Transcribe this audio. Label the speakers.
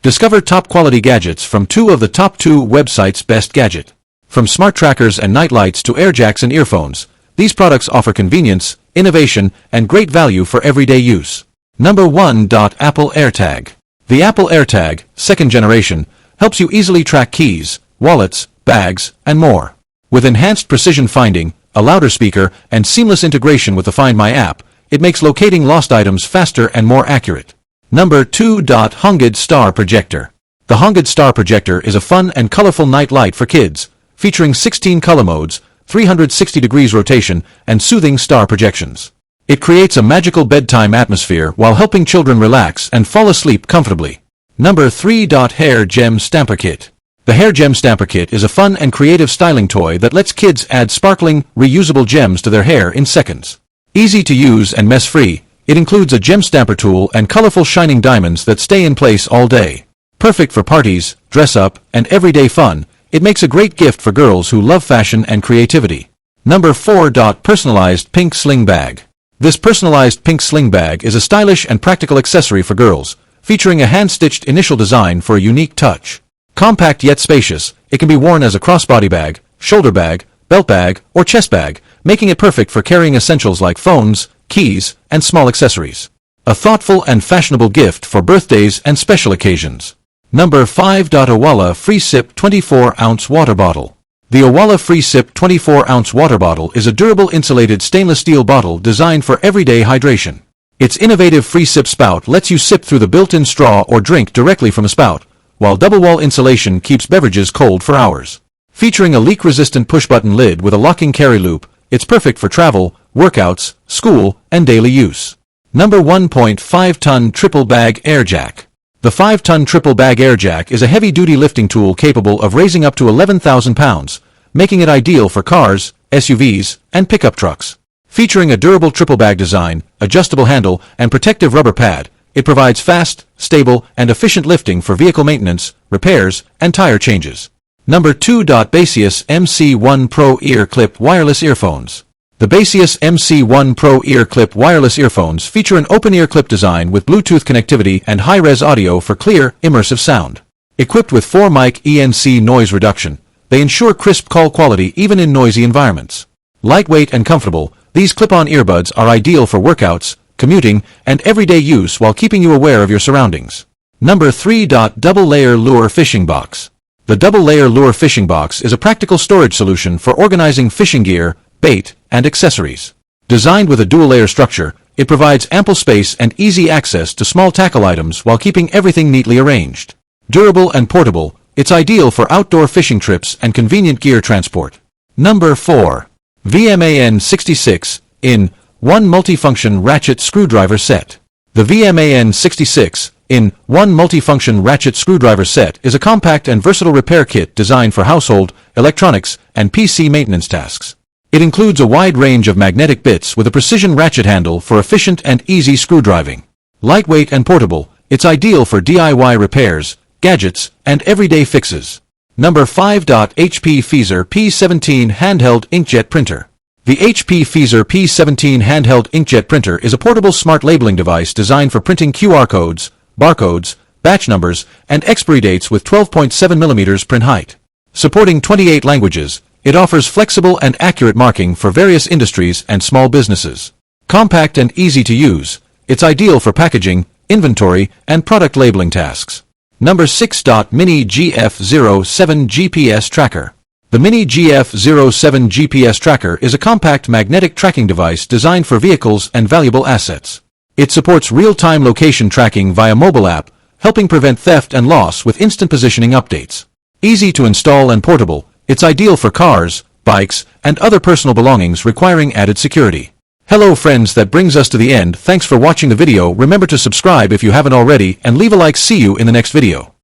Speaker 1: Discover top-quality gadgets from two of the top 2 websites' best gadget. From smart trackers and night lights to air jacks and earphones, these products offer convenience, innovation, and great value for everyday use. Number 1. Apple AirTag. The Apple AirTag, second generation, helps you easily track keys, wallets, bags, and more. With enhanced precision finding, a louder speaker, and seamless integration with the Find My app, it makes locating lost items faster and more accurate. Number 2. Honged Star Projector. The Honged Star Projector is a fun and colorful night light for kids, featuring 16 color modes, 360 degrees rotation, and soothing star projections. It creates a magical bedtime atmosphere while helping children relax and fall asleep comfortably. Number 3. Hair Gem Stamper Kit. The Hair Gem Stamper Kit is a fun and creative styling toy that lets kids add sparkling, reusable gems to their hair in seconds. Easy to use and mess-free, it includes a gem stamper tool and colorful shining diamonds that stay in place all day. Perfect for parties, dress-up, and everyday fun, it makes a great gift for girls who love fashion and creativity. Number 4. Personalized Pink Sling Bag. This personalized pink sling bag is a stylish and practical accessory for girls, featuring a hand-stitched initial design for a unique touch. Compact yet spacious, it can be worn as a crossbody bag, shoulder bag, belt bag, or chest bag, making it perfect for carrying essentials like phones, keys, and small accessories. A thoughtful and fashionable gift for birthdays and special occasions. Number 5. Owala FreeSip 24-ounce Water Bottle. The Owala FreeSip 24-ounce water bottle is a durable insulated stainless steel bottle designed for everyday hydration. Its innovative FreeSip spout lets you sip through the built-in straw or drink directly from a spout, while double-wall insulation keeps beverages cold for hours. Featuring a leak-resistant push-button lid with a locking carry loop, it's perfect for travel, workouts, school, and daily use. Number 1.5-ton Triple Bag Air Jack. The 5-ton Triple Bag Air Jack is a heavy-duty lifting tool capable of raising up to 11,000 pounds, making it ideal for cars, SUVs, and pickup trucks. Featuring a durable triple bag design, adjustable handle, and protective rubber pad, it provides fast, stable, and efficient lifting for vehicle maintenance, repairs, and tire changes. Number 2. Baseus MC1 Pro Ear Clip Wireless Earphones. The Baseus MC1 Pro Ear Clip Wireless Earphones feature an open-ear clip design with Bluetooth connectivity and high-res audio for clear, immersive sound. Equipped with 4-mic ENC noise reduction, they ensure crisp call quality even in noisy environments. Lightweight and comfortable, these clip-on earbuds are ideal for workouts, commuting, and everyday use while keeping you aware of your surroundings. Number 3. Double Layer Lure Fishing Box. The Double Layer Lure Fishing Box is a practical storage solution for organizing fishing gear, bait, and accessories. Designed with a dual-layer structure, it provides ample space and easy access to small tackle items while keeping everything neatly arranged. Durable and portable, it's ideal for outdoor fishing trips and convenient gear transport. Number 4. VMAN 66 in 1 Multifunction Ratchet Screwdriver Set. The VMAN 66 in 1 Multifunction Ratchet Screwdriver Set is a compact and versatile repair kit designed for household, electronics, and PC maintenance tasks. It includes a wide range of magnetic bits with a precision ratchet handle for efficient and easy screwdriving. Lightweight and portable, it's ideal for DIY repairs, gadgets, and everyday fixes. Number 5. HP Feezer P17 Handheld Inkjet Printer. The HP Feezer P17 Handheld Inkjet Printer is a portable smart labeling device designed for printing QR codes, barcodes, batch numbers, and expiry dates with 12.7 mm print height. Supporting 28 languages, it offers flexible and accurate marking for various industries and small businesses. Compact and easy to use, it's ideal for packaging, inventory, and product labeling tasks. Number 6. Mini GF07 GPS Tracker. The Mini GF07 GPS Tracker is a compact magnetic tracking device designed for vehicles and valuable assets. It supports real-time location tracking via mobile app, helping prevent theft and loss with instant positioning updates. Easy to install and portable, it's ideal for cars, bikes, and other personal belongings requiring added security. Hello friends, that brings us to the end. Thanks for watching the video. Remember to subscribe if you haven't already and leave a like. See you in the next video.